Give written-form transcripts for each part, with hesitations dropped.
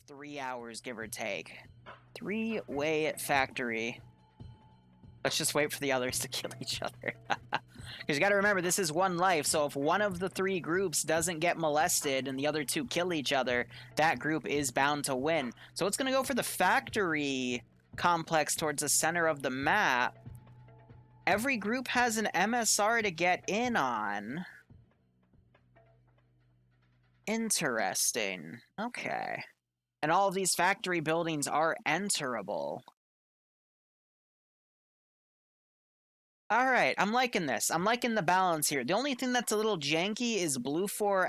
3 hours, give or take. 3-way factory. Let's just wait for the others to kill each other. Because you got to remember, this is one life, so if one of the 3 groups doesn't get molested and the other 2 kill each other, that group is bound to win. So it's going to go for the factory complex towards the center of the map. Every group has an MSR to get in on. Interesting. Okay. And all of these factory buildings are enterable. Alright, I'm liking this. I'm liking the balance here. The only thing that's a little janky is Blue 4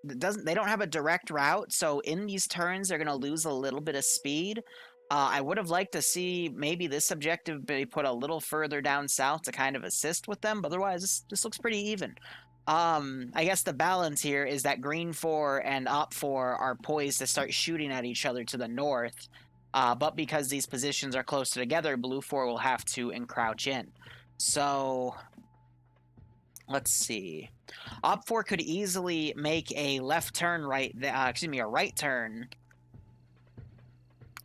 they don't have a direct route, so in these turns they're going to lose a little bit of speed. I would have liked to see maybe this objective be put a little further down south to kind of assist with them, but otherwise this looks pretty even. I guess the balance here is that Green 4 and Op 4 are poised to start shooting at each other to the north, but because these positions are closer together, Blue 4 will have to encroach in. So, let's see. Op 4 could easily make a left turn a right turn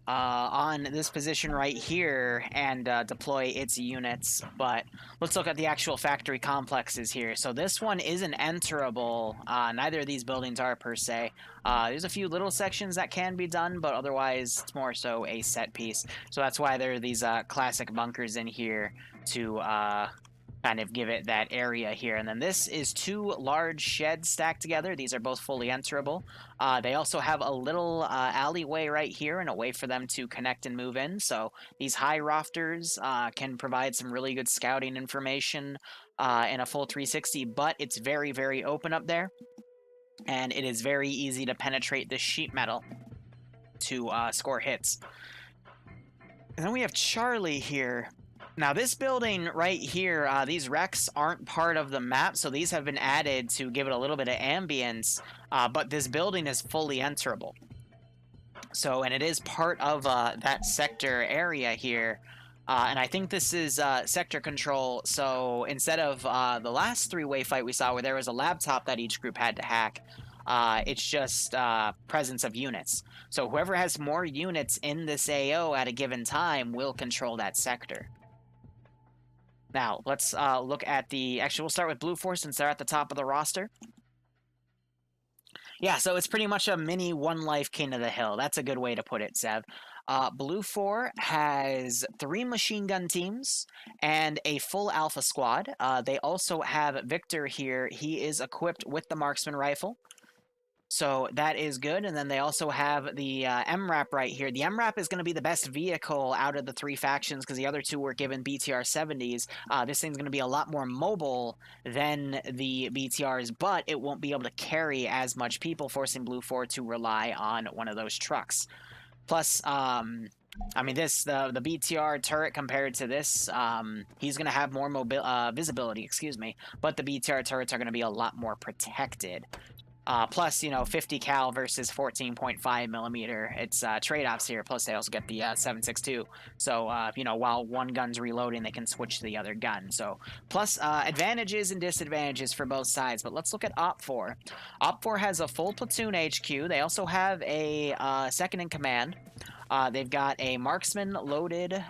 on this position right here and deploy its units, but let's look at the actual factory complexes here. So this one isn't enterable. Neither of these buildings are per se. There's a few little sections that can be done, but otherwise it's more so a set piece. So that's why there are these classic bunkers in here to kind of give it that area here. And then this is 2 large sheds stacked together. These are both fully enterable. They also have a little alleyway right here and a way for them to connect and move in. So these high rafters can provide some really good scouting information in a full 360, but it's very, very open up there. And it is very easy to penetrate this sheet metal to score hits. And then we have Charlie here. Now, this building right here, these wrecks aren't part of the map, so these have been added to give it a little bit of ambience, but this building is fully enterable. So, and it is part of that sector area here, and I think this is sector control, so instead of the last 3-way fight we saw where there was a laptop that each group had to hack, it's just presence of units. So whoever has more units in this AO at a given time will control that sector. Now, let's look at actually, we'll start with Blue 4 since they're at the top of the roster. Yeah, so it's pretty much a mini one-life King of the Hill. That's a good way to put it, Zev. Blue 4 has 3 machine gun teams and a full alpha squad. They also have Victor here. He is equipped with the marksman rifle. So that is good, and then they also have the MRAP right here. The MRAP is going to be the best vehicle out of the 3 factions because the other 2 were given BTR-70s. This thing's going to be a lot more mobile than the BTRs, but it won't be able to carry as much people, forcing Blue 4 to rely on one of those trucks. Plus, I mean, the BTR turret compared to this, he's going to have more visibility, but the BTR turrets are going to be a lot more protected. Plus, 50 cal versus 14.5 millimeter. It's trade-offs here. Plus, they also get the 7.62. So, while one gun's reloading, they can switch to the other gun. So, plus advantages and disadvantages for both sides. But let's look at Op 4. Op 4 has a full platoon HQ. They also have a second in command. They've got a marksman loaded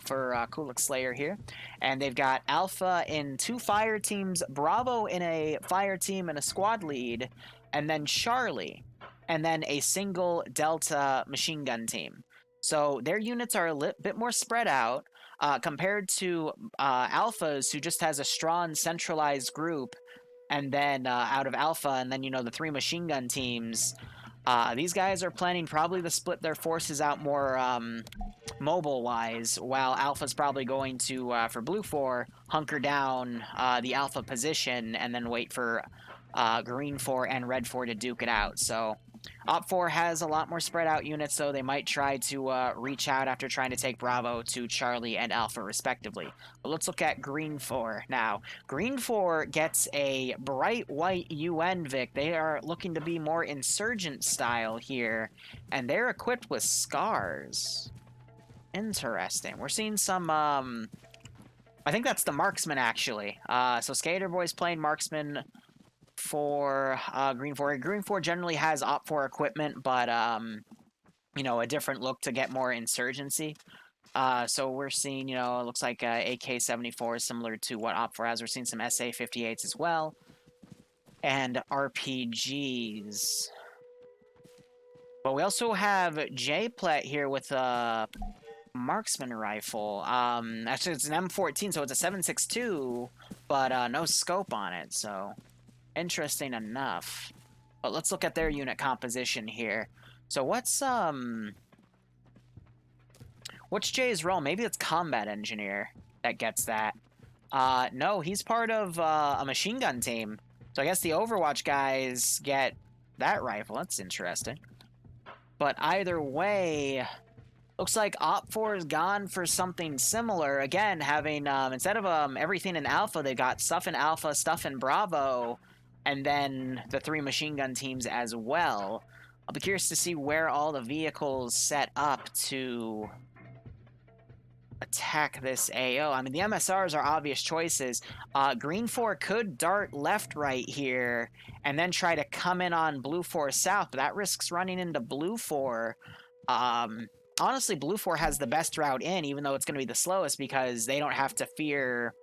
for Kulik Slayer here. And they've got Alpha in 2 fire teams, Bravo in a fire team and a squad lead, and then Charlie, and then a single Delta machine gun team. So their units are a bit more spread out compared to Alpha's, who just has a strong centralized group, and then out of Alpha, and then, the 3 machine gun teams. These guys are planning probably to split their forces out more mobile-wise, while Alpha's probably going to, for Blue 4, hunker down the Alpha position and then wait for Green 4 and Red 4 to duke it out. So Op 4 has a lot more spread out units, so they might try to reach out after trying to take Bravo to Charlie and Alpha respectively. But let's look at Green 4 now. Green 4 gets a bright white UN Vic. They are looking to be more insurgent style here, and they're equipped with scars. Interesting. We're seeing some I think that's the marksman actually. So Skater Boy's playing marksman for Green 4. Green 4 generally has Op 4 equipment, but you know, a different look to get more insurgency. So we're seeing, you know, it looks like AK-74 is similar to what Op4 has. We're seeing some SA-58s as well, and RPGs. But we also have J-Plet here with a marksman rifle. Actually, it's an M14, so it's a 7.62, but no scope on it, so interesting enough. But let's look at their unit composition here. So what's Jay's role? Maybe it's combat engineer that gets that. No, he's part of a machine gun team. So I guess the Overwatch guys get that rifle. That's interesting. But either way, looks like Op4 is gone for something similar. Again, having, instead of everything in Alpha, they got stuff in Alpha, stuff in Bravo, and then the 3 machine gun teams as well. I'll be curious to see where all the vehicles set up to attack this AO. I mean, the MSRs are obvious choices. Green 4 could dart left right here and then try to come in on Blue 4 south, but that risks running into Blue 4. Honestly, Blue 4 has the best route in, even though it's going to be the slowest, because they don't have to fear,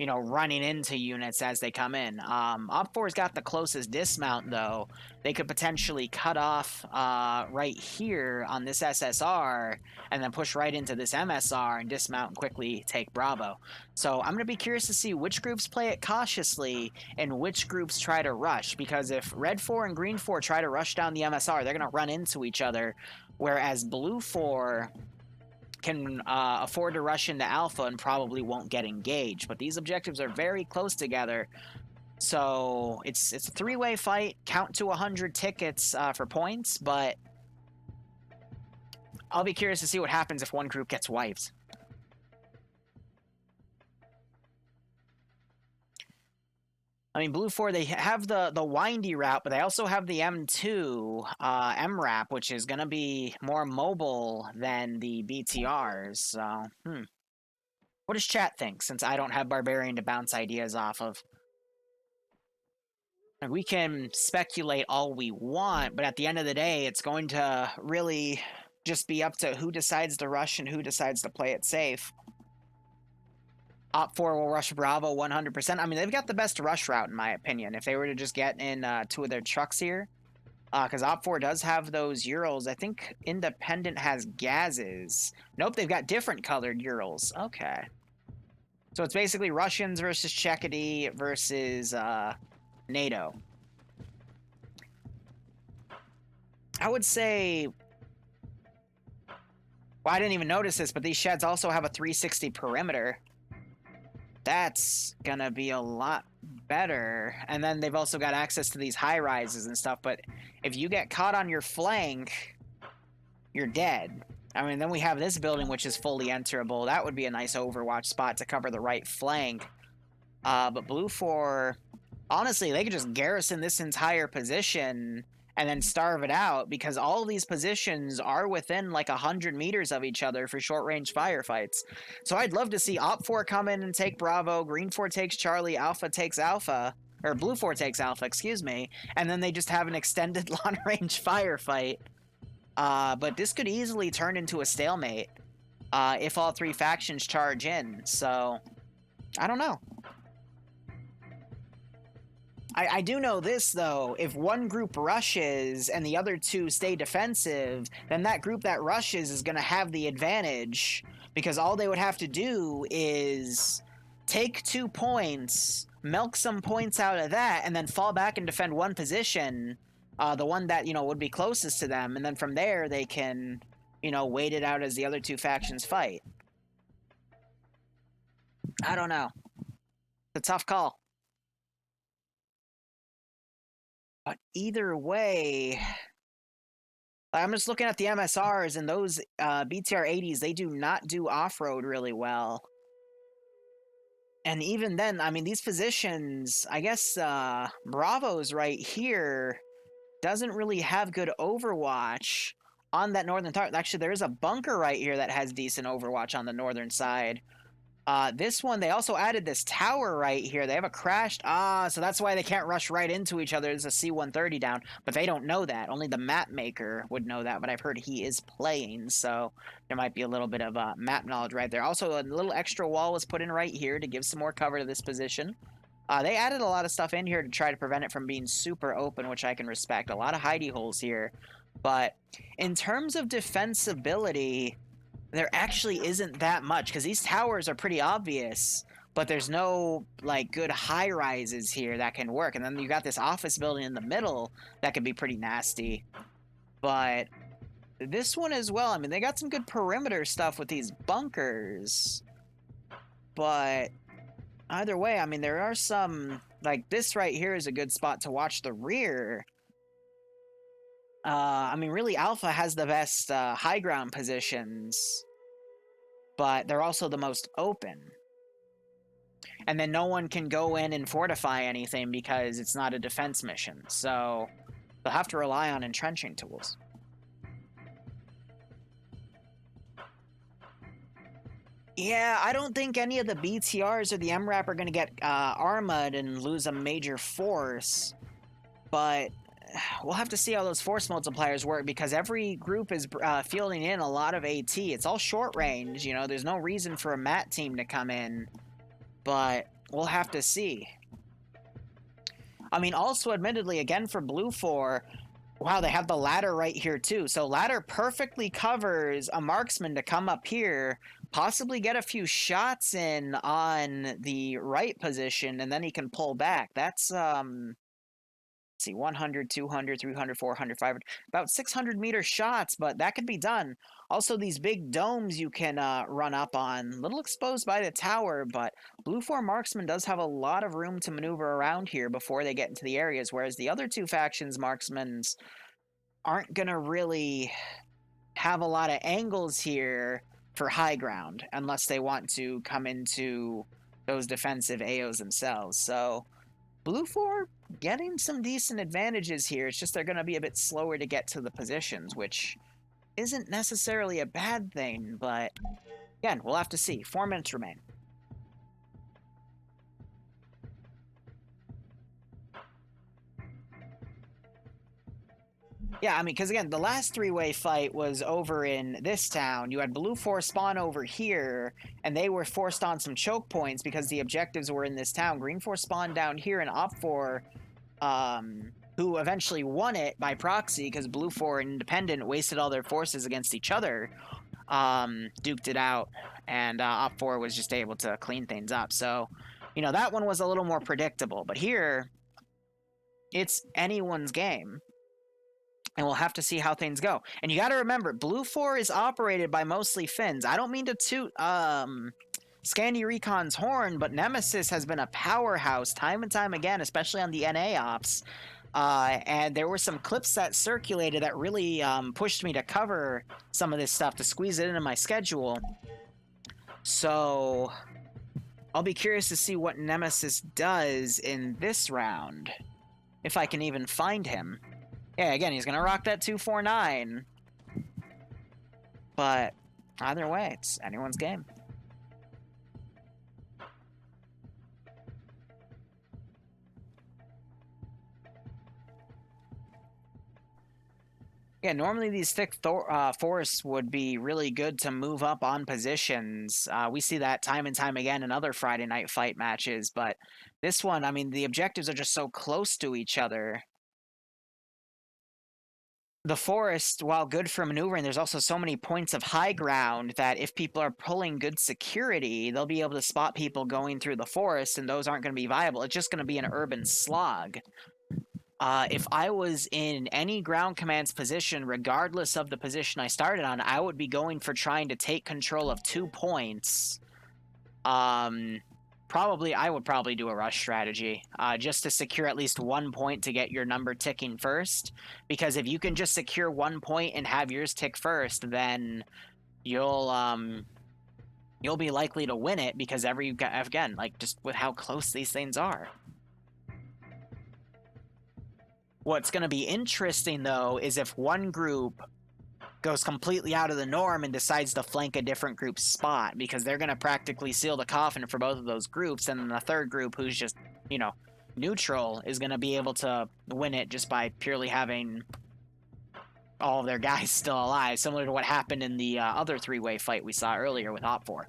you know, running into units as they come in. Op4's got the closest dismount, though. They could potentially cut off right here on this SSR and then push right into this MSR and dismount and quickly take Bravo. So I'm going to be curious to see which groups play it cautiously and which groups try to rush, because if Red 4 and Green 4 try to rush down the MSR, they're going to run into each other, whereas Blue 4 can afford to rush into Alpha and probably won't get engaged. But these objectives are very close together, so it's a 3-way fight. Count to 100 tickets for points, but I'll be curious to see what happens if one group gets wiped. I mean, Blue 4, they have the windy route, but they also have the M2 MRAP, which is going to be more mobile than the BTRs. So, what does chat think, since I don't have Barbarian to bounce ideas off of? And we can speculate all we want, but at the end of the day, it's going to really just be up to who decides to rush and who decides to play it safe. Op4 will rush Bravo 100%. I mean, they've got the best rush route, in my opinion, if they were to just get in 2 of their trucks here. Because Op4 does have those Urals. I think Independent has Gazes. Nope, they've got different colored Urals. Okay. So it's basically Russians versus Czechody versus NATO. I would say... Well, I didn't even notice this, but these sheds also have a 360 perimeter. That's gonna be a lot better. And then they've also got access to these high rises and stuff, but if you get caught on your flank, you're dead. I mean, then we have this building, which is fully enterable. That would be a nice Overwatch spot to cover the right flank. But Blue 4, honestly, they could just garrison this entire position and then starve it out, because all of these positions are within like 100 meters of each other for short-range firefights. So I'd love to see Op4 come in and take Bravo, Green 4 takes Charlie, Alpha takes Alpha, or Blue 4 takes Alpha, excuse me, and then they just have an extended long-range firefight. But this could easily turn into a stalemate if all 3 factions charge in, so I don't know. I do know this, though. If one group rushes and the other 2 stay defensive, then that group that rushes is going to have the advantage, because all they would have to do is take 2 points, milk some points out of that, and then fall back and defend one position, the one that, you know, would be closest to them, and then from there they can, you know, wait it out as the other 2 factions fight. I don't know. It's a tough call. But either way, I'm just looking at the MSRs, and those BTR-80s, they do not do off-road really well. And even then, I mean, these positions, I guess Bravo's right here doesn't really have good Overwatch on that northern side. Actually, there is a bunker right here that has decent Overwatch on the northern side. This one, they also added this tower right here. They have a crashed. So that's why they can't rush right into each other. There's a C-130 down, but they don't know that. Only the map maker would know that, but I've heard he is playing, so there might be a little bit of map knowledge right there. Also, a little extra wall was put in right here to give some more cover to this position. They added a lot of stuff in here to try to prevent it from being super open, which I can respect. A lot of hidey holes here, but in terms of defensibility, there actually isn't that much because these towers are pretty obvious, but there's no like good high rises here that can work. And then you got this office building in the middle that could be pretty nasty. But this one as well, I mean, they got some good perimeter stuff with these bunkers. But either way, I mean, there are some, like this right here is a good spot to watch the rear. I mean, really, Alpha has the best high ground positions, but they're also the most open. And then no one can go in and fortify anything because it's not a defense mission. So they'll have to rely on entrenching tools. Yeah, I don't think any of the BTRs or the MRAP are going to get Arma'd and lose a major force, but we'll have to see how those force multipliers work because every group is fielding in a lot of AT. It's all short range, you know, there's no reason for a MAT team to come in, but we'll have to see. I mean, also admittedly, again for Blue 4, wow, they have the ladder right here too. So ladder perfectly covers a marksman to come up here, possibly get a few shots in on the right position, and then he can pull back. That's, let's see, 100, 200, 300, 400, 500, about 600 meter shots, but that could be done. Also, these big domes you can run up on, a little exposed by the tower, but Blue 4 Marksman does have a lot of room to maneuver around here before they get into the areas, whereas the other two factions, Marksmans, aren't going to really have a lot of angles here for high ground, unless they want to come into those defensive AOs themselves. So Blue 4 getting some decent advantages here. It's just they're going to be a bit slower to get to the positions, which isn't necessarily a bad thing, but again, we'll have to see. 4 minutes remain. Yeah, I mean, because again, the last three-way fight was over in this town. You had Blue 4 spawn over here, and they were forced on some choke points because the objectives were in this town. Green 4 spawned down here, and Op 4, who eventually won it by proxy because Blue 4 and Independent wasted all their forces against each other, duked it out, and Op 4 was just able to clean things up. So, you know, that one was a little more predictable. But here, it's anyone's game. And we'll have to see how things go. And you got to remember, Blue 4 is operated by mostly Finns. I don't mean to toot Scandi Recon's horn, but Nemesis has been a powerhouse time and time again, especially on the NA ops. And there were some clips that circulated that really pushed me to cover some of this stuff, to squeeze it into my schedule. So I'll be curious to see what Nemesis does in this round, if I can even find him. Yeah, again, he's going to rock that 249. But either way, it's anyone's game. Yeah, normally these thick forests would be really good to move up on positions. We see that time and time again in other Friday night fight matches. But this one, I mean, the objectives are just so close to each other. The forest, while good for maneuvering, there's also so many points of high ground that if people are pulling good security, they'll be able to spot people going through the forest, and those aren't going to be viable. It's just going to be an urban slog. If I was in any ground command's position, regardless of the position I started on, I would be going for trying to take control of 2 points. I would probably do a rush strategy, just to secure at least 1 point to get your number ticking first. Because if you can just secure 1 point and have yours tick first, then you'll be likely to win it, because again, like, just with how close these things are. What's going to be interesting, though, is if one group goes completely out of the norm and decides to flank a different group's spot, because they're going to practically seal the coffin for both of those groups, and then the third group, who's just, you know, neutral, is going to be able to win it just by purely having all of their guys still alive, similar to what happened in the other three-way fight we saw earlier with Op4.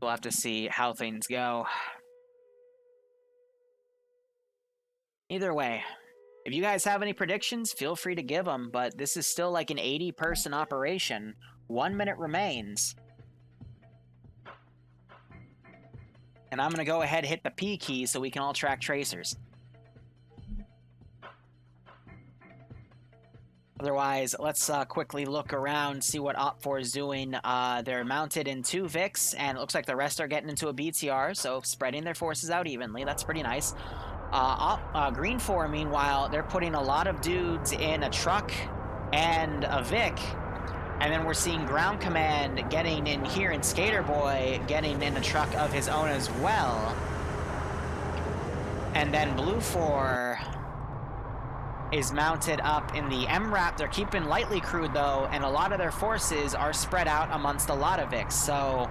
We'll have to see how things go. Either way, if you guys have any predictions, feel free to give them, but this is still like an 80-person operation. 1 minute remains. And I'm going to go ahead and hit the P key so we can all track tracers. Otherwise, let's quickly look around, see what Op4 is doing. They're mounted in 2 Vics, and it looks like the rest are getting into a BTR, so spreading their forces out evenly. That's pretty nice. Green 4, meanwhile, they're putting a lot of dudes in a truck and a Vic, and then we're seeing Ground Command getting in here, and Skater Boy getting in a truck of his own as well. And then Blue 4 is mounted up in the MRAP. They're keeping lightly crewed, though, and a lot of their forces are spread out amongst a lot of Vics. So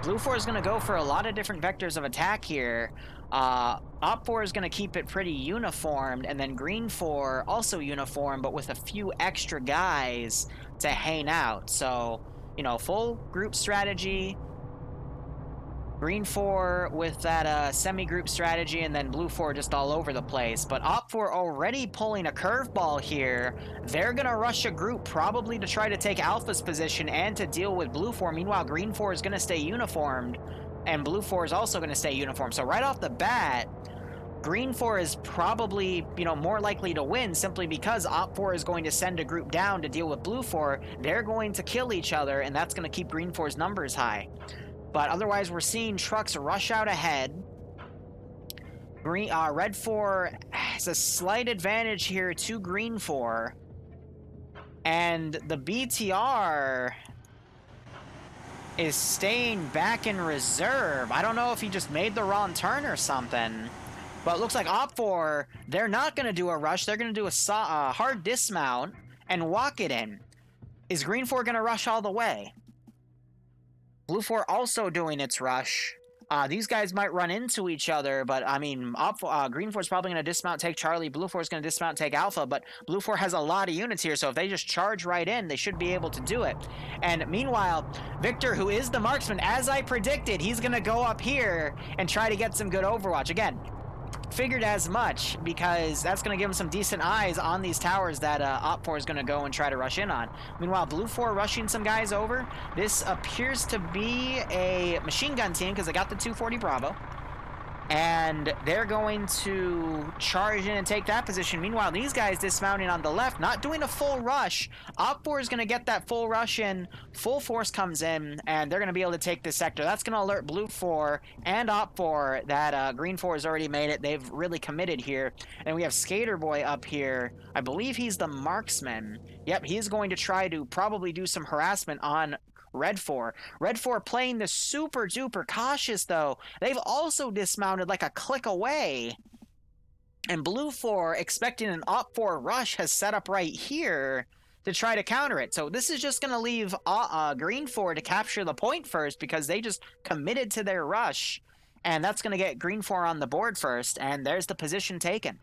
Blue 4 is going to go for a lot of different vectors of attack here. Op 4 is going to keep it pretty uniformed, and then Green 4 also uniform, but with a few extra guys to hang out. So, you know, full group strategy. Green 4 with that semi-group strategy, and then Blue 4 just all over the place. But Op 4 already pulling a curveball here. They're going to rush a group probably to try to take Alpha's position and to deal with Blue 4. Meanwhile, Green 4 is going to stay uniformed, and Blue 4 is also going to stay uniformed. So right off the bat, Green 4 is probably, you know, more likely to win simply because Op 4 is going to send a group down to deal with Blue 4. They're going to kill each other, and that's going to keep Green 4's numbers high. But otherwise, we're seeing trucks rush out ahead. Red 4 has a slight advantage here to Green 4. And the BTR is staying back in reserve. I don't know if he just made the wrong turn or something. But it looks like Op 4, they're not going to do a rush. They're going to do a hard dismount and walk it in. Is Green 4 going to rush all the way? Blue 4 also doing its rush. These guys might run into each other, but I mean, Green 4 is probably going to dismount, take Charlie. Blue 4 is going to dismount, take Alpha, but Blue 4 has a lot of units here, so if they just charge right in, they should be able to do it. And meanwhile, Victor, who is the marksman, as I predicted, he's going to go up here and try to get some good overwatch. Again, figured as much, because that's going to give him some decent eyes on these towers that Op 4 is going to go and try to rush in on. Meanwhile, Blue 4 rushing some guys over. This appears to be a machine gun team because they got the 240 Bravo. And they're going to charge in and take that position. Meanwhile, these guys dismounting on the left, not doing a full rush. Op 4 is going to get that full rush in. Full force comes in, and they're going to be able to take this sector. That's going to alert Blue 4 and Op 4 that Green 4 has already made it. They've really committed here. And we have Skater Boy up here. I believe he's the marksman. Yep, he's going to try to probably do some harassment on Red 4. Red 4 playing the super duper cautious, though. They've also dismounted like a click away. And Blue 4, expecting an Op 4 rush, has set up right here to try to counter it. So this is just going to leave Green 4 to capture the point first, because they just committed to their rush. And that's going to get Green 4 on the board first. And there's the position taken.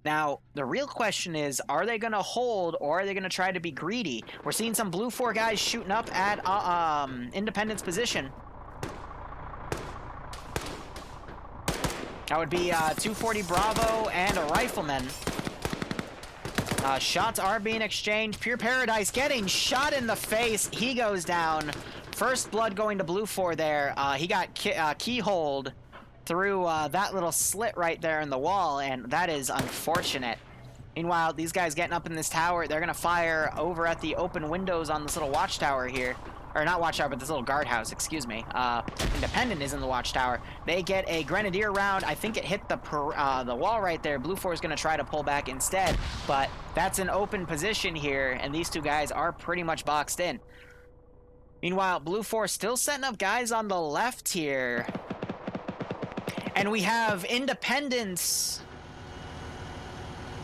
Now, the real question is, are they going to hold, or are they going to try to be greedy? We're seeing some Blue 4 guys shooting up at Independence position. That would be 240 Bravo and a Rifleman. Shots are being exchanged. Pure Paradise getting shot in the face. He goes down. First blood going to Blue 4 there. He got keyholed through that little slit right there in the wall, and that is unfortunate. Meanwhile, these guys getting up in this tower, they're going to fire over at the open windows on this little watchtower here. Or not watchtower, but this little guardhouse, excuse me. Independent is in the watchtower. They get a grenadier round. I think it hit the wall right there. Blue 4 is going to try to pull back instead, but that's an open position here, and these two guys are pretty much boxed in. Meanwhile, Blue 4 still setting up guys on the left here. And we have Independence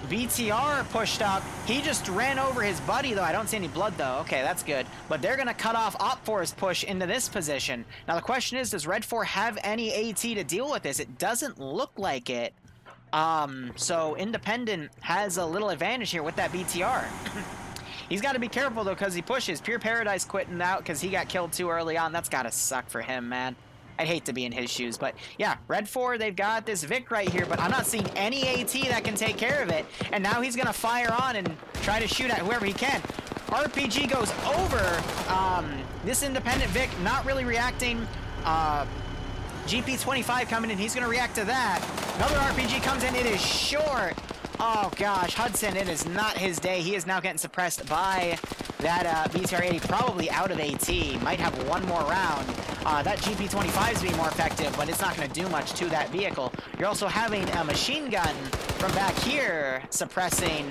BTR pushed up. He just ran over his buddy, though. I don't see any blood, though. Okay, that's good. But they're going to cut off Op4's push into this position. Now, the question is, does Red 4 have any AT to deal with this? It doesn't look like it. So Independent has a little advantage here with that BTR. He's got to be careful, though, because he pushes. Pure Paradise quitting out because he got killed too early on. That's got to suck for him, man. I'd hate to be in his shoes, but yeah, Red 4, they've got this Vic right here, but I'm not seeing any AT that can take care of it, and now he's going to fire on and try to shoot at whoever he can. RPG goes over. This Independent Vic not really reacting. GP25 coming in, he's going to react to that. Another RPG comes in, it is short. Oh gosh, Hudson, it is not his day. He is now getting suppressed by that BTR-80, probably out of AT. Might have one more round. That GP25 is being more effective, but it's not going to do much to that vehicle. You're also having a machine gun from back here suppressing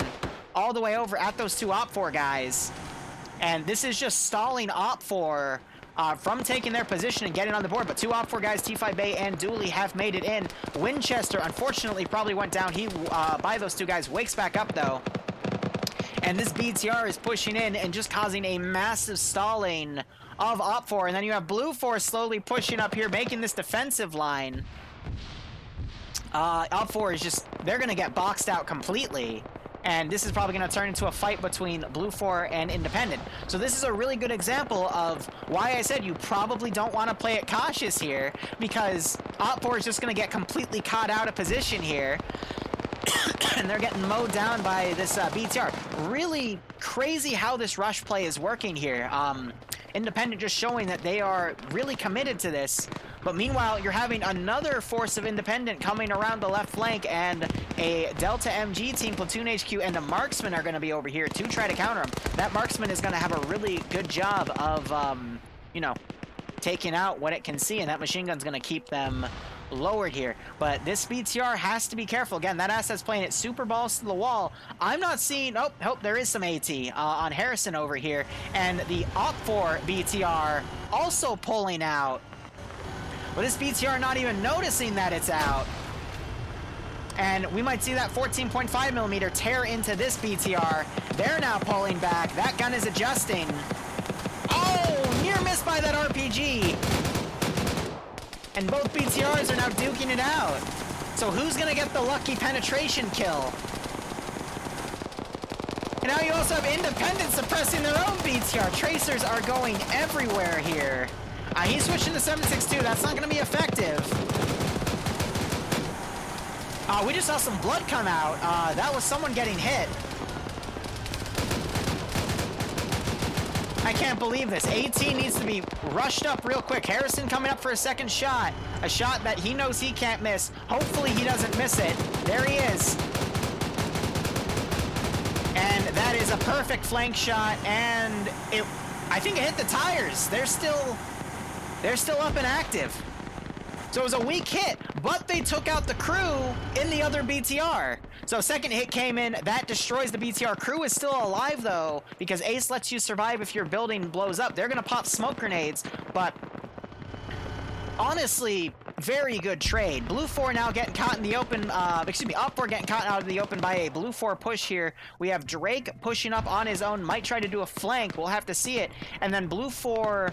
all the way over at those two Op4 guys. And this is just stalling Op4 from taking their position and getting on the board. But two Op4 guys, T5 Bay and Dooley, have made it in. Winchester, unfortunately, probably went down. He, by those two guys, wakes back up, though. And this BTR is pushing in and just causing a massive stalling of Op4. And then you have Blue 4 slowly pushing up here, making this defensive line. Op4 is just, they're going to get boxed out completely. And this is probably going to turn into a fight between Blue 4 and Independent. So this is a really good example of why I said you probably don't want to play it cautious here, because Op4 is just going to get completely caught out of position here. And they're getting mowed down by this BTR. Really crazy how this rush play is working here. Independent just showing that they are really committed to this. But meanwhile, you're having another force of Independent coming around the left flank, and a Delta MG team, Platoon HQ, and a Marksman are going to be over here to try to counter him. That Marksman is going to have a really good job of, you know, taking out what it can see, and that machine gun's going to keep them lowered here. But this BTR has to be careful. Again, that asset's playing it super balls to the wall. I'm not seeing... Oh, there is some AT on Harrison over here. And the Op4 BTR also pulling out. But this BTR not even noticing that it's out. And we might see that 14.5mm tear into this BTR. They're now pulling back. That gun is adjusting. Oh, near miss by that RPG. And both BTRs are now duking it out. So who's going to get the lucky penetration kill? And now you also have Independent suppressing their own BTR. Tracers are going everywhere here. He's switching to 7.62. That's not going to be effective. We just saw some blood come out. That was someone getting hit. I can't believe this. AT needs to be rushed up real quick. Harrison coming up for a second shot. A shot that he knows he can't miss. Hopefully he doesn't miss it. There he is. And that is a perfect flank shot. And I think it hit the tires. They're still up and active. So it was a weak hit, but they took out the crew in the other BTR. So second hit came in, that destroys the BTR. Crew is still alive though, because Ace lets you survive if your building blows up. They're gonna pop smoke grenades, but honestly, very good trade. Blue 4 now getting caught in the open, Op4 getting caught out of the open by a Blue 4 push here. We have Drake pushing up on his own, might try to do a flank, we'll have to see it. And then Blue 4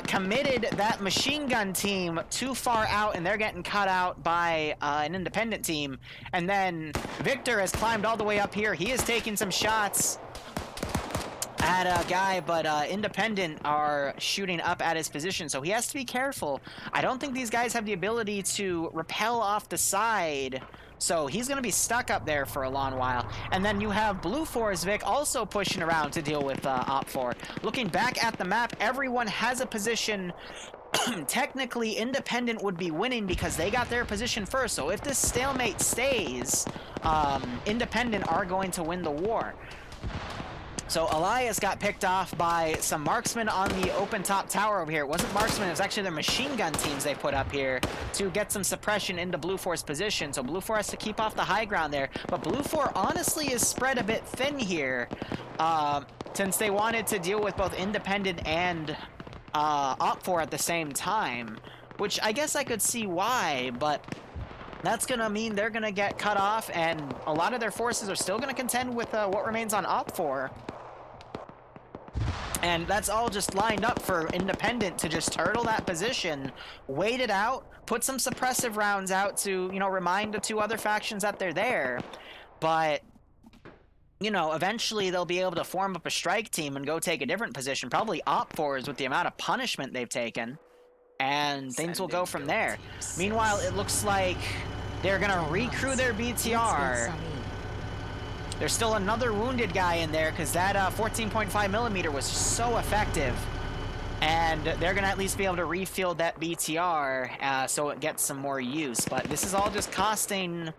committed that machine gun team too far out, and they're getting cut out by an Independent team. And then Victor has climbed all the way up here. He is taking some shots at a guy, but Independent are shooting up at his position, so he has to be careful. I don't think these guys have the ability to rappel off the side, so he's going to be stuck up there for a long while. And then you have Blue 4's Vic also pushing around to deal with Op4. Looking back at the map, everyone has a position. Technically, Independent would be winning because they got their position first. So if this stalemate stays, Independent are going to win the war. So Elias got picked off by some marksmen on the open top tower over here. It wasn't marksmen, it was actually their machine gun teams they put up here to get some suppression into Blue 4's position. So Blue 4 has to keep off the high ground there. But Blue 4 honestly is spread a bit thin here, since they wanted to deal with both Independent and Op4 at the same time. Which I guess I could see why, but That's going to mean they're going to get cut off, and a lot of their forces are still going to contend with what remains on Op 4. And that's all just lined up for Independent to just turtle that position, wait it out, put some suppressive rounds out to, you know, remind the two other factions that they're there. But, you know, eventually they'll be able to form up a strike team and go take a different position, probably Op 4s with the amount of punishment they've taken. And things will go from there. Meanwhile, it looks like they're going to recrew their BTR. There's still another wounded guy in there because that 14.5mm was so effective. And they're going to at least be able to refill that BTR so it gets some more use. But this is all just costing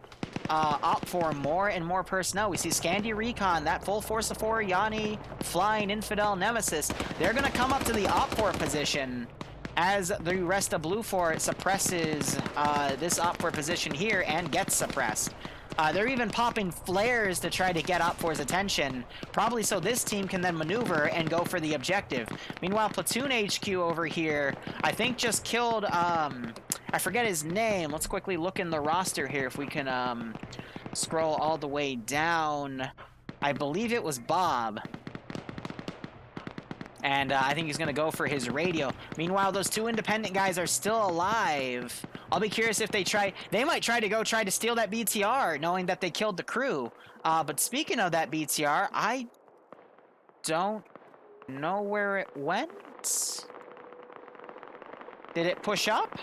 Op 4 more and more personnel. We see Scandi Recon, that full force of 4, Yanni, Flying, Infidel, Nemesis. They're going to come up to the Op 4 position as the rest of Blue 4 suppresses this Op 4 position here and gets suppressed. They're even popping flares to try to get Op 4's attention, probably so this team can then maneuver and go for the objective. Meanwhile, Platoon HQ over here, I think just killed, I forget his name. Let's quickly look in the roster here if we can scroll all the way down. I believe it was Bob. And I think he's going to go for his radio. Meanwhile, those two Independent guys are still alive. I'll be curious if they might try to steal that BTR, knowing that they killed the crew. But speaking of that BTR, I don't know where it went. Did it push up?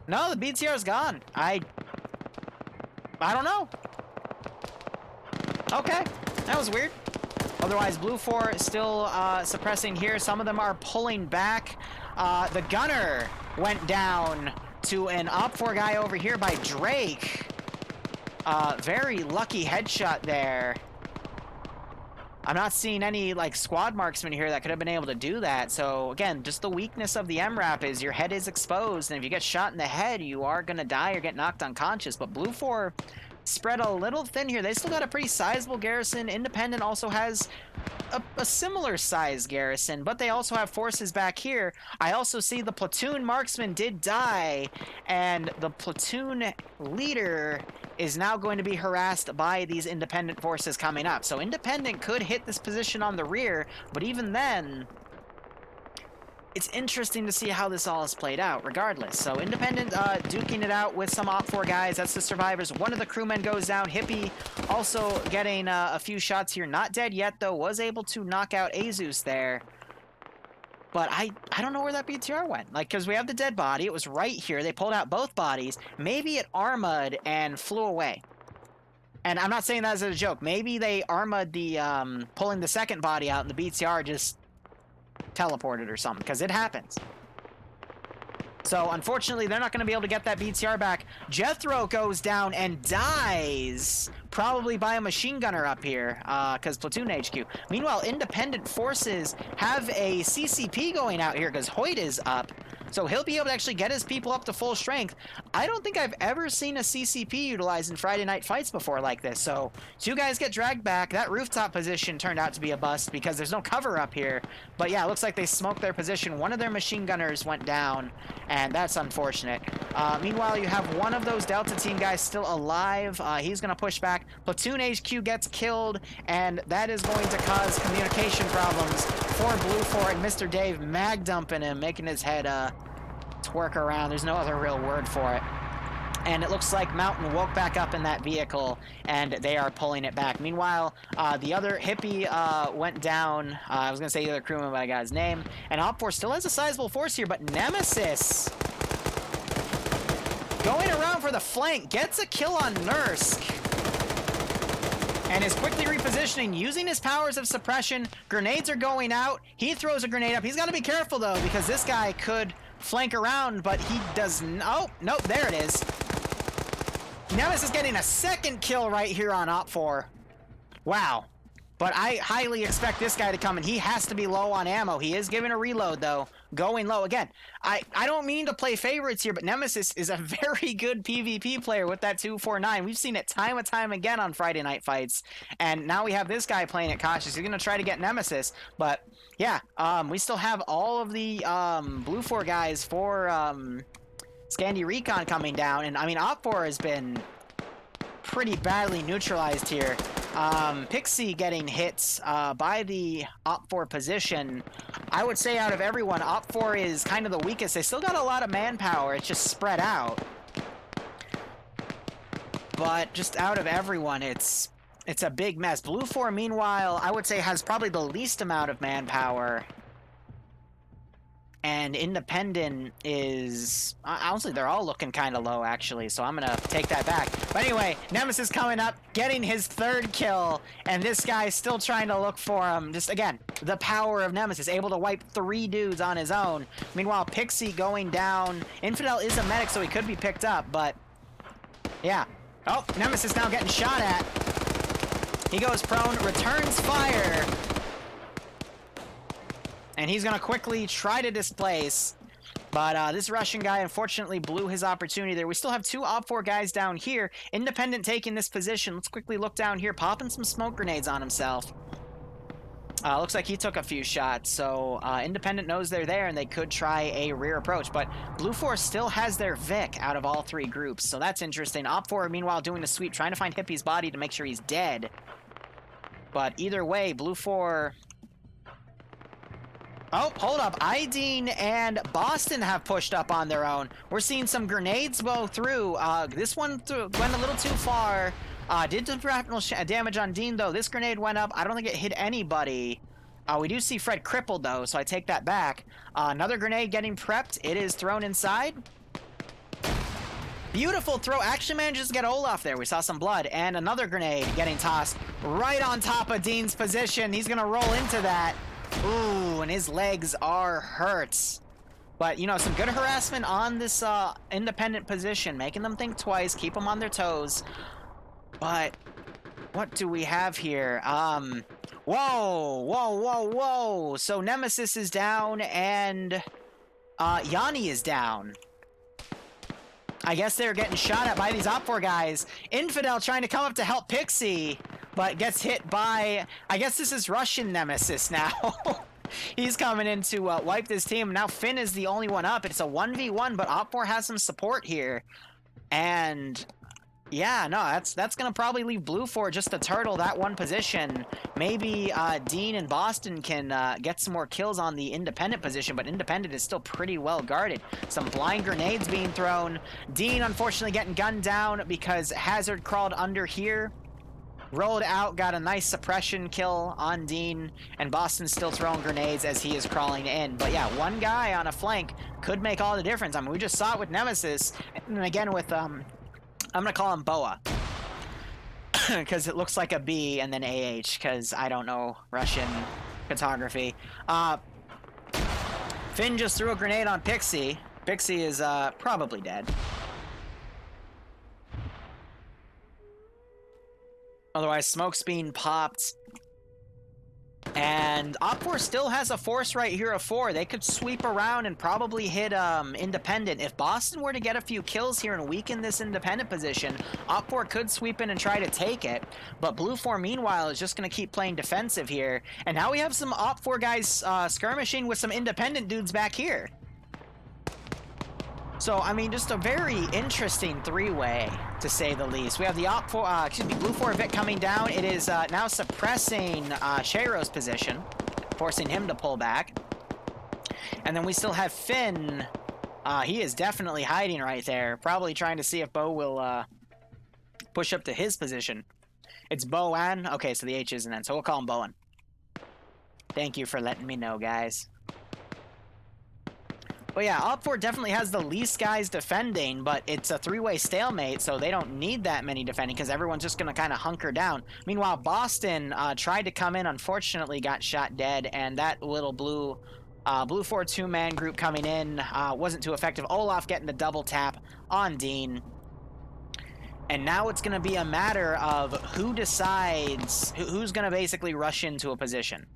No, the BTR's gone. I don't know. Okay, that was weird. Otherwise, Blue 4 is still suppressing here. Some of them are pulling back. The gunner went down to an Op 4 guy over here by Drake. Very lucky headshot there. I'm not seeing any like squad marksmen here that could have been able to do that. So again, just the weakness of the MRAP is your head is exposed, and if you get shot in the head, you are gonna die or get knocked unconscious. But Blue 4 spread a little thin here. They still got a pretty sizable garrison. Independent also has a similar size garrison, but they also have forces back here. I also see the platoon marksman did die, and the platoon leader is now going to be harassed by these Independent forces coming up. So Independent could hit this position on the rear, but even then, it's interesting to see how this all is played out, regardless. So Independent duking it out with some Op 4 guys. That's the survivors. One of the crewmen goes down. Hippie also getting a few shots here. Not dead yet, though. Was able to knock out Azus there. But I don't know where that BTR went. Like, because we have the dead body. It was right here. They pulled out both bodies. Maybe it armored and flew away. And I'm not saying that as a joke. Maybe they armored the pulling the second body out, and the BTR just teleported or something, because it happens. So unfortunately, they're not going to be able to get that BTR back. Jethro goes down and dies, probably by a machine gunner up here, because Platoon HQ. Meanwhile, Independent forces have a CCP going out here because Hoyt is up. So he'll be able to actually get his people up to full strength. I don't think I've ever seen a CCP utilized in Friday Night Fights before like this. So two guys get dragged back. That rooftop position turned out to be a bust because there's no cover up here. But yeah, it looks like they smoked their position. One of their machine gunners went down, and that's unfortunate. Meanwhile, you have one of those Delta Team guys still alive. He's going to push back. Platoon HQ gets killed, and that is going to cause communication problems for Blue 4, and Mr. Dave mag dumping him, making his head twerk around. There's no other real word for it. And it looks like Mountain woke back up in that vehicle, and they are pulling it back. Meanwhile, the other hippie went down. I was going to say the other crewman, but I got his name. And Op 4 still has a sizable force here, but Nemesis going around for the flank, gets a kill on Nursk, and is quickly repositioning, using his powers of suppression. Grenades are going out. He throws a grenade up. He's got to be careful, though, because this guy could flank around, but he does not. Oh, nope, there it is. Nemesis is getting a second kill right here on Op 4. Wow. But I highly expect this guy to come, and he has to be low on ammo. He is giving a reload, though. Going low. Again, I don't mean to play favorites here, but Nemesis is a very good PvP player with that 249. We've seen it time and time again on Friday Night Fights. And now we have this guy playing it cautious. He's going to try to get Nemesis. But, yeah, we still have all of the Blue 4 guys for Scandi Recon coming down, and I mean, Op4 has been pretty badly neutralized here. Pixie getting hits by the Op4 position. I would say out of everyone, Op4 is kind of the weakest. They still got a lot of manpower. It's just spread out. But just out of everyone, it's a big mess. Blue 4, meanwhile, I would say has probably the least amount of manpower. And Independent is... honestly, they're all looking kind of low, actually, so I'm going to take that back. But anyway, Nemesis coming up, getting his 3rd kill, and this guy's still trying to look for him. Just, again, the power of Nemesis, able to wipe 3 dudes on his own. Meanwhile, Pixie going down. Infidel is a medic, so he could be picked up, but... yeah. Oh, Nemesis now getting shot at. He goes prone, returns fire. And he's going to quickly try to displace. But this Russian guy unfortunately blew his opportunity there. We still have 2 Op4 guys down here. Independent taking this position. Let's quickly look down here. Popping some smoke grenades on himself. Looks like he took a few shots. So Independent knows they're there and they could try a rear approach. But Blue 4 still has their Vic out of all 3 groups. So that's interesting. Op4 meanwhile doing the sweep. Trying to find Hippie's body to make sure he's dead. But either way, Blue 4... oh, hold up. Ideen and Boston have pushed up on their own. We're seeing some grenades go through. This one went a little too far. Did some shrapnel damage on Dean, though. This grenade went up. I don't think it hit anybody. We do see Fred crippled, though, so I take that back. Another grenade getting prepped. It is thrown inside. Beautiful throw. Actually manages to get Olaf there. We saw some blood. And another grenade getting tossed right on top of Dean's position. He's going to roll into that. Ooh, and his legs are hurt. But, you know, some good harassment on this Independent position, making them think twice, keep them on their toes. But what do we have here? Whoa. So Nemesis is down and Yanni is down. I guess they're getting shot at by these Op4 guys. Infidel trying to come up to help Pixie, but gets hit by, I guess this is Russian Nemesis now. He's coming in to wipe this team. Now Finn is the only one up. It's a 1v1, but Op4 has some support here. And yeah, no, that's going to probably leave Blue 4 just to turtle that one position. Maybe Dean and Boston can get some more kills on the Independent position, but Independent is still pretty well guarded. Some blind grenades being thrown. Dean unfortunately getting gunned down because Hazard crawled under here. Rolled out, got a nice suppression kill on Dean, and Boston's still throwing grenades as he is crawling in. But yeah, one guy on a flank could make all the difference. I mean, we just saw it with Nemesis, and again with, I'm going to call him Boa, because it looks like a B and then AH, because I don't know Russian photography. Finn just threw a grenade on Pixie. Pixie is probably dead. Otherwise, smoke's being popped. And Op4 still has a force right here of 4. They could sweep around and probably hit Independent. If Boston were to get a few kills here and weaken this Independent position, Op4 could sweep in and try to take it. But Blue 4, meanwhile, is just going to keep playing defensive here. And now we have some Op4 guys skirmishing with some Independent dudes back here. So, I mean, just a very interesting 3-way, to say the least. We have the Blue 4 Vic coming down. It is now suppressing Sheiro's position, forcing him to pull back. And then we still have Finn. He is definitely hiding right there, probably trying to see if Bo will push up to his position. It's Boan. Okay, so the H isn't in, so we'll call him Bowen. Thank you for letting me know, guys. But yeah, Op4 definitely has the least guys defending, but it's a 3-way stalemate, so they don't need that many defending because everyone's just going to kind of hunker down. Meanwhile, Boston tried to come in, unfortunately got shot dead, and that little Blue 4 2-man group coming in wasn't too effective. Olaf getting the double tap on Dean. And now it's going to be a matter of who decides who's going to basically rush into a position.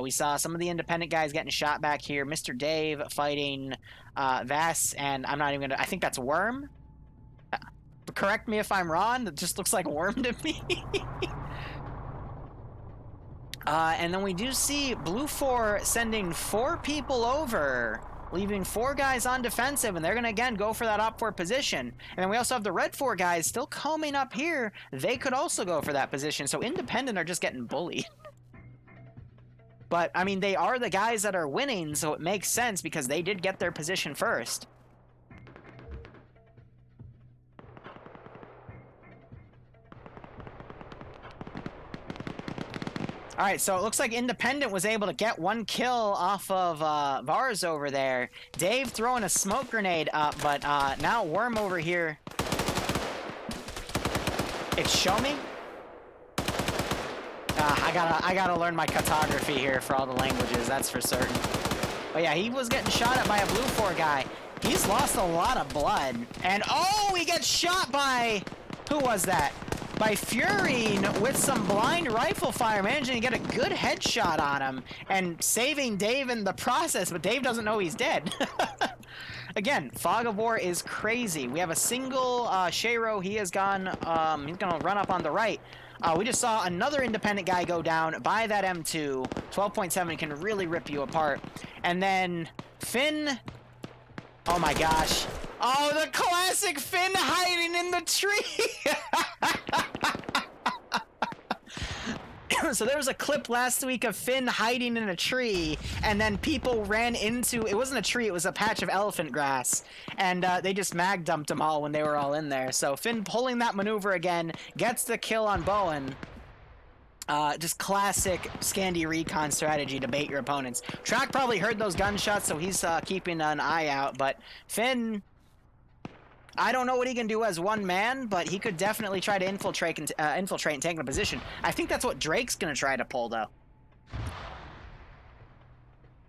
We saw some of the Independent guys getting shot back here. Mr. Dave fighting Vass, and I'm not even gonna... I think that's Worm. Correct me if I'm wrong. It just looks like Worm to me. And then we do see Blue 4 sending 4 people over leaving 4 guys on defensive, and they're going to, again, go for that op 4 position. And then we also have the red 4 guys still coming up here. They could also go for that position, so Independent are just getting bullied. But, I mean, they are the guys that are winning, so it makes sense because they did get their position first. All right, so it looks like Independent was able to get 1 kill off of Vars over there. Dave throwing a smoke grenade up, but now Worm over here. It's Show Me. I gotta learn my cartography here for all the languages, that's for certain. But yeah, he was getting shot at by a blue 4 guy. He's lost a lot of blood. And oh, he gets shot by... Who was that? By Furine with some blind rifle fire, managing to get a good headshot on him and saving Dave in the process, but Dave doesn't know he's dead. Again, Fog of War is crazy. We have a single Shayro. He has gone, he's gonna run up on the right. We just saw another Independent guy go down by that M2. 12.7 can really rip you apart. And then Finn... Oh my gosh. Oh, the classic Finn hiding in the tree! So there was a clip last week of Finn hiding in a tree, and then people ran into... It wasn't a tree, it was a patch of elephant grass. And they just mag dumped them all when they were all in there. So Finn pulling that maneuver again, gets the kill on Bowen. Just classic Scandi recon strategy to bait your opponents. Track probably heard those gunshots, so he's keeping an eye out. But Finn, I don't know what he can do as one man, but he could definitely try to infiltrate and take a position. I think that's what Drake's going to try to pull, though.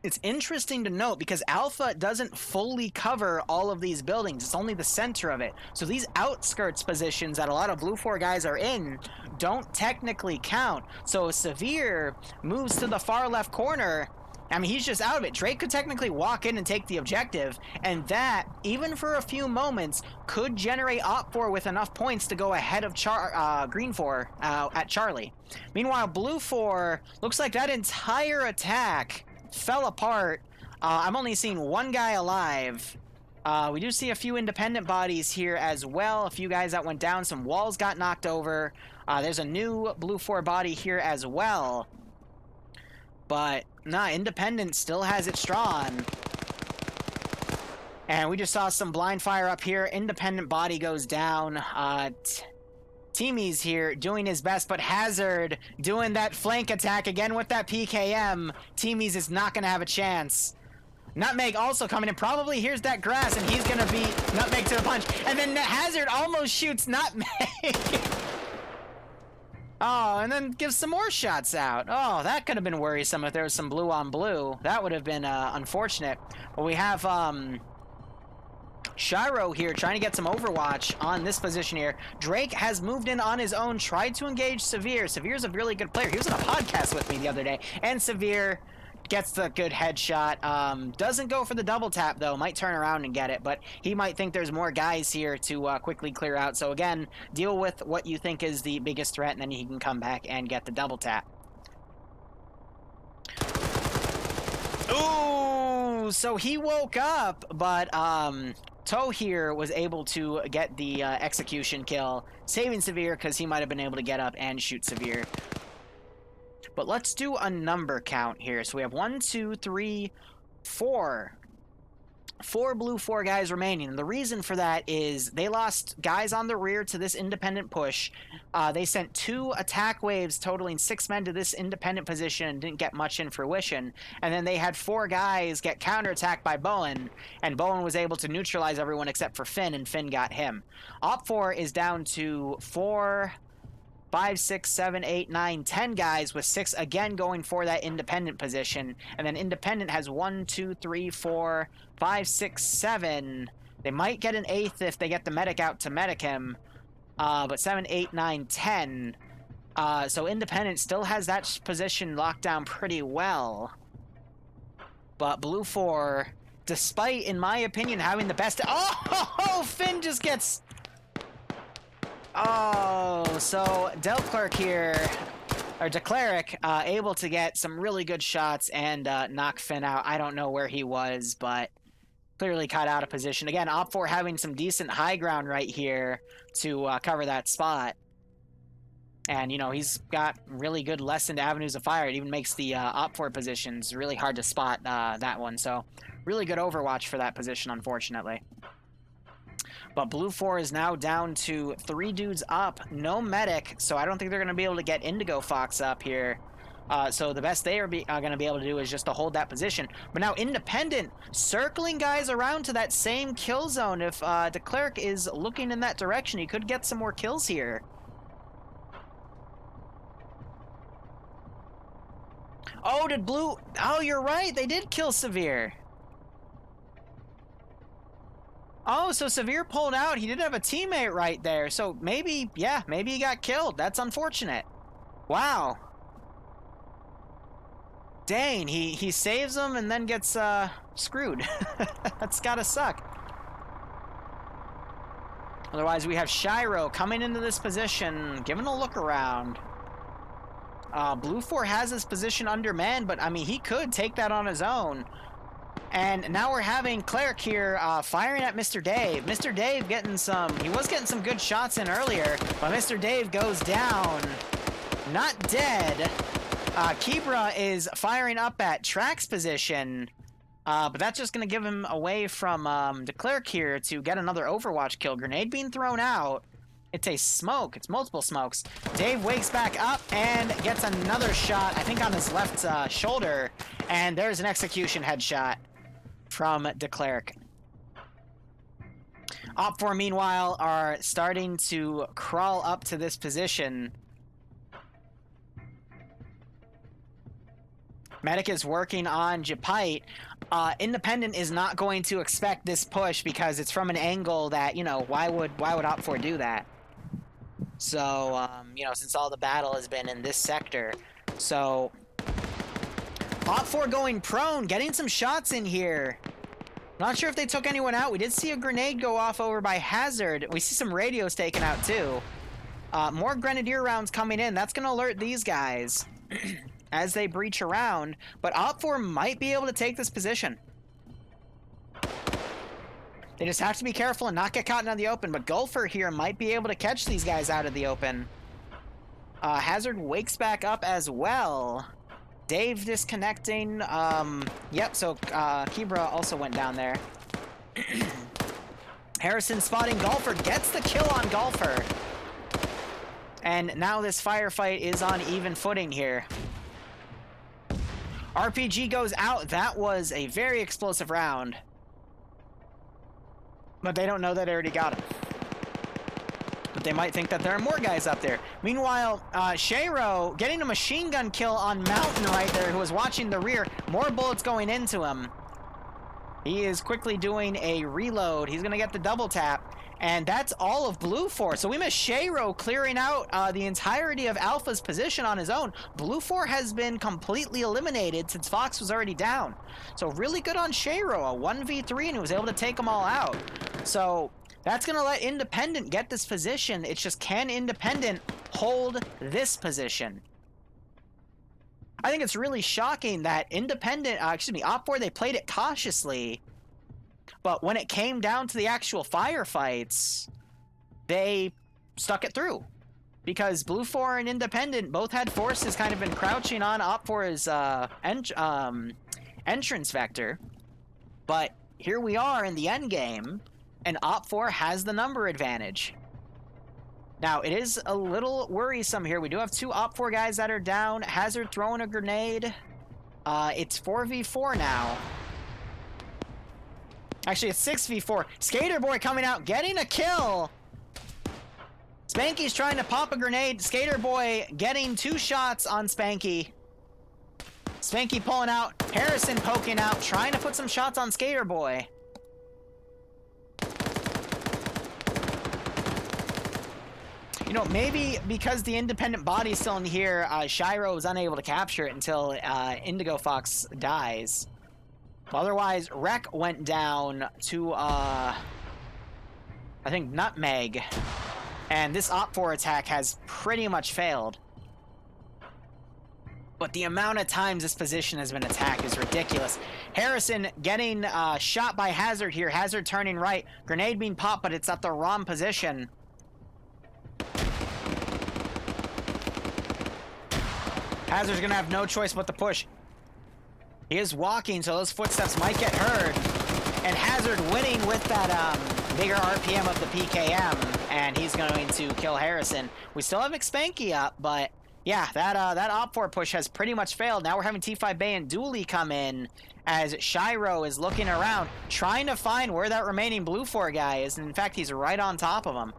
It's interesting to note because Alpha doesn't fully cover all of these buildings. It's only the center of it. So these outskirts positions that a lot of Blue 4 guys are in don't technically count. So if Severe moves to the far left corner, I mean, he's just out of it. Drake could technically walk in and take the objective, and that, even for a few moments, could generate Op 4 with enough points to go ahead of Green 4 at Charlie. Meanwhile, Blue 4, looks like that entire attack fell apart. I'm only seeing 1 guy alive. We do see a few Independent bodies here as well. A few guys that went down. Some walls got knocked over. There's a new Blue 4 body here as well. But, nah, Independent still has it strong. And we just saw some blind fire up here. Independent body goes down. Teamy's here doing his best, but Hazard doing that flank attack again with that PKM. Teamy's is not going to have a chance. Nutmeg also coming in. Probably here's that grass, and he's going to beat Nutmeg to the punch. And then Hazard almost shoots Nutmeg. Oh, and then gives some more shots out. Oh, that could have been worrisome if there was some blue on blue. That would have been unfortunate. But we have Shiro here trying to get some overwatch on this position here. Drake has moved in on his own, tried to engage Severe. Severe's a really good player. He was on a podcast with me the other day. And Severe gets the good headshot. Doesn't go for the double tap, though. Might turn around and get it, but he might think there's more guys here to quickly clear out. So again, deal with what you think is the biggest threat, and then he can come back and get the double tap. Ooh, so he woke up, but Toe here was able to get the execution kill, saving Severe because he might have been able to get up and shoot Severe. But let's do a number count here. So we have 1, 2, 3, 4. 4 Blue 4 guys remaining. And the reason for that is they lost guys on the rear to this Independent push. They sent 2 attack waves totaling 6 men to this Independent position and didn't get much in fruition. And then they had 4 guys get counterattacked by Bowen, and Bowen was able to neutralize everyone except for Finn, and Finn got him. Op 4 is down to 4, 5, 6, 7, 8, 9, 10 guys, with 6 again going for that Independent position. And then Independent has 1, 2, 3, 4, 5, 6, 7. They might get an 8th if they get the medic out to medic him. But 7, 8, 9, 10. So Independent still has that position locked down pretty well. But Blue 4, despite, in my opinion, having the best... Oh, Finn just gets... Oh, so Delclerc here, or Decleric, able to get some really good shots and knock Finn out. I don't know where he was, but Clearly caught out of position. Again, Op4 having some decent high ground right here to cover that spot. And, you know, he's got really good lessened avenues of fire. It even makes the Op4 positions really hard to spot that one. So, really good overwatch for that position, unfortunately. But Blue 4 is now down to 3 dudes up. No medic, so I don't think they're going to be able to get Indigo Fox up here. So the best they are going to be able to do is just to hold that position. But now Independent circling guys around to that same kill zone. If Declerc is looking in that direction, he could get some more kills here. Oh, did Blue... Oh, you're right. They did kill Severe. Oh, so Severe pulled out. He did have a teammate right there. So maybe, yeah, maybe he got killed. That's unfortunate. Wow. Dang, he saves him and then gets screwed. That's gotta suck. Otherwise, we have Shiro coming into this position, giving a look around. Blue 4 has his position undermanned, but I mean, he could take that on his own. And now we're having Cleric here firing at Mr. Dave. Mr. Dave getting some... He was getting some good shots in earlier, but Mr. Dave goes down. Not dead. Kibra is firing up at Track's position, but that's just going to give him away from Declerc here to get another Overwatch kill. Grenade being thrown out. It's a smoke. It's multiple smokes. Dave wakes back up and gets another shot, I think on his left shoulder, and there's an execution headshot from Declerc. Op4, meanwhile, are starting to crawl up to this position. Medic is working on Japite. Independent is not going to expect this push because it's from an angle that, you know, why would Op4 do that? So, you know, since all the battle has been in this sector. So, Op4 going prone, getting some shots in here. Not sure if they took anyone out. We did see a grenade go off over by Hazard. We see some radios taken out too. More Grenadier rounds coming in. That's going to alert these guys as they breach around. But Op4 might be able to take this position. They just have to be careful and not get caught in the open. But Gulfer here might be able to catch these guys out of the open. Hazard wakes back up as well. Dave disconnecting. Yep, so Kibra also went down there. Harrison spotting Golfer, gets the kill on Golfer. And now this firefight is on even footing here. RPG goes out. That was a very explosive round. But they don't know that I already got him. But they might think that there are more guys up there. Meanwhile, Shiro getting a machine gun kill on Mountain right there, who was watching the rear. More bullets going into him. He is quickly doing a reload. He's going to get the double tap. And that's all of Blue 4. So we missed Shiro clearing out the entirety of Alpha's position on his own. Blue 4 has been completely eliminated since Fox was already down. So really good on Shiro. A 1v3, and he was able to take them all out. So that's going to let Independent get this position. It's just, can Independent hold this position? I think it's really shocking that Independent, Op4, they played it cautiously. But when it came down to the actual firefights, they stuck it through. Because Blue 4 and Independent both had forces kind of been crouching on Op4's entrance vector. But here we are in the end game, and Op4 has the number advantage. Now, it is a little worrisome here. We do have 2 Op4 guys that are down. Hazard throwing a grenade. It's 4v4 now. Actually, it's 6v4. Skater Boy coming out, getting a kill. Spanky's trying to pop a grenade. Skater Boy getting 2 shots on Spanky. Spanky pulling out. Harrison poking out, trying to put some shots on Skater Boy. You know, maybe because the Independent body's still in here, Shiro was unable to capture it until Indigo Fox dies. Otherwise, Rek went down to, I think, Nutmeg. And this Op4 attack has pretty much failed. But the amount of times this position has been attacked is ridiculous. Harrison getting shot by Hazard here. Hazard turning right. Grenade being popped, but it's at the wrong position. Hazard's going to have no choice but to push. He is walking, so those footsteps might get heard. And Hazard winning with that bigger RPM of the PKM. And he's going to kill Harrison. We still have McSpanky up, but... yeah, that op4 push has pretty much failed. Now we're having T5 Bay and Dooley come in as Shiro is looking around, trying to find where that remaining Blue 4 guy is. And in fact, he's right on top of him.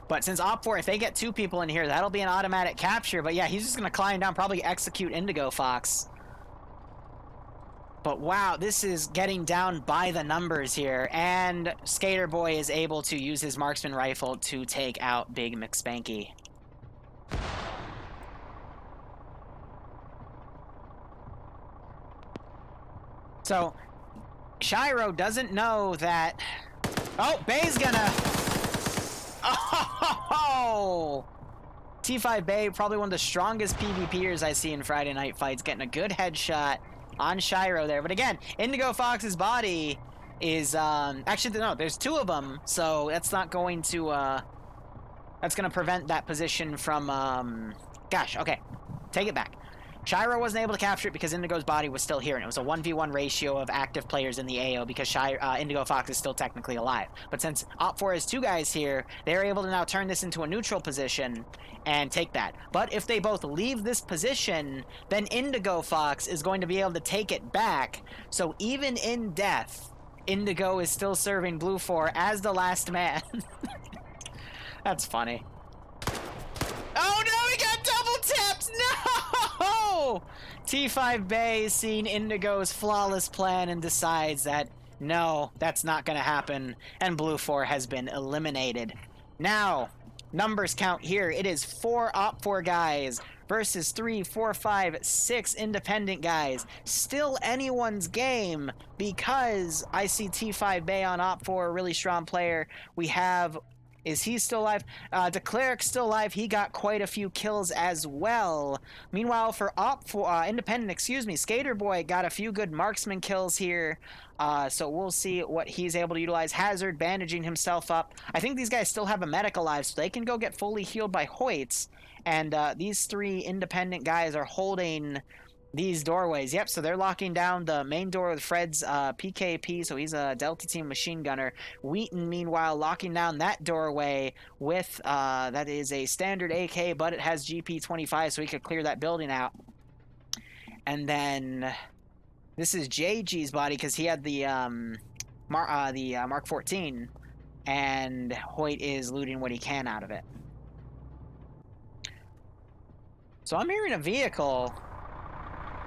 But since op4, if they get 2 people in here, that'll be an automatic capture. But yeah, he's just going to climb down, probably execute Indigo Fox. But wow, this is getting down by the numbers here. And Skater Boy is able to use his marksman rifle to take out Big McSpanky. So, Shiro doesn't know that... oh, Bay's gonna... oh! T5 Bay, probably one of the strongest PvPers I see in Friday Night Fights, getting a good headshot on Shiro there. But again, Indigo Fox's body is actually no, there's 2 of them, so that's not going to that's going to prevent that position from gosh, okay, take it back. Shiro wasn't able to capture it because Indigo's body was still here, and it was a 1v1 ratio of active players in the AO because Indigo Fox is still technically alive. But since Op4 has 2 guys here, they're able to now turn this into a neutral position and take that. But if they both leave this position, then Indigo Fox is going to be able to take it back. So even in death, Indigo is still serving Blue 4 as the last man. That's funny. Oh no, he got double tapped! No! T5 Bay seeing Indigo's flawless plan and decides that, no, that's not going to happen, and Blue 4 has been eliminated. Now, numbers count here. It is 4 Op4 guys versus 3, 4, 5, 6 independent guys. Still anyone's game because I see T5 Bay on Op4, a really strong player. We have... is he still alive? DeCleric's still alive. He got quite a few kills as well. Meanwhile, for Independent, excuse me, Skater Boy got a few good marksman kills here. So we'll see what he's able to utilize. Hazard bandaging himself up. I think these guys still have a medic alive, so they can go get fully healed by Hoyts. And these 3 independent guys are holding these doorways. Yep, so they're locking down the main door with Fred's PKP, so he's a Delta Team machine gunner. Wheaton, meanwhile, locking down that doorway with, that is a standard AK, but it has GP25, so he could clear that building out. And then, this is JG's body, because he had the, Mark 14, and Hoyt is looting what he can out of it. So I'm hearing a vehicle.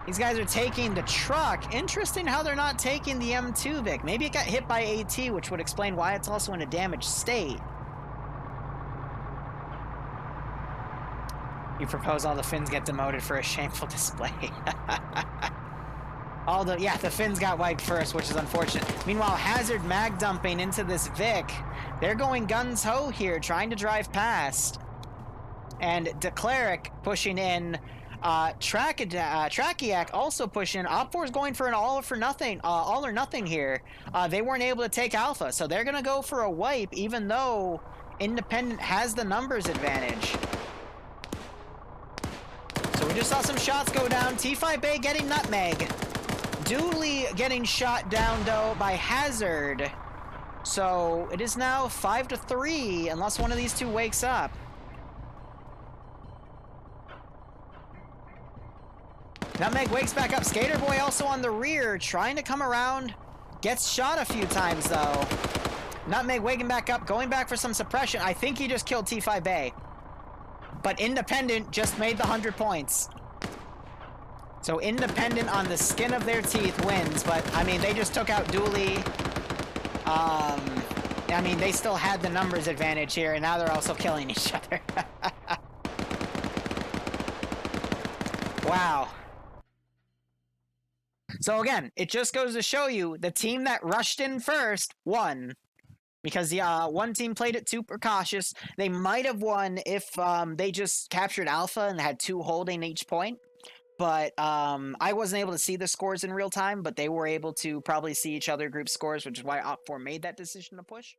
These guys are taking the truck. Interesting how they're not taking the M2 Vic. Maybe it got hit by AT, which would explain why it's also in a damaged state. You propose all the Finns get demoted for a shameful display. The Finns got wiped first, which is unfortunate. Meanwhile, Hazard mag dumping into this Vic. They're going guns-ho here, trying to drive past. And DeCleric pushing in. Trakiak also pushing. Op4 is going for an all or nothing here. They weren't able to take Alpha, so they're gonna go for a wipe, even though Independent has the numbers advantage. So we just saw some shots go down. T5 Bay getting nutmeg. Dooley getting shot down though by Hazard. So it is now 5-3, unless one of these 2 wakes up. Nutmeg wakes back up. Skater Boy also on the rear, trying to come around. Gets shot a few times, though. Nutmeg waking back up, going back for some suppression. I think he just killed T5 Bay. But Independent just made the 100 points. So Independent on the skin of their teeth wins. But, I mean, they just took out Dooley. I mean, they still had the numbers advantage here, and now they're also killing each other. Wow. So again, it just goes to show you the team that rushed in first won. because one team played it too precautious. They might have won if they just captured Alpha and had 2 holding each point. But I wasn't able to see the scores in real time, but they were able to probably see each other group scores, which is why Op4 made that decision to push.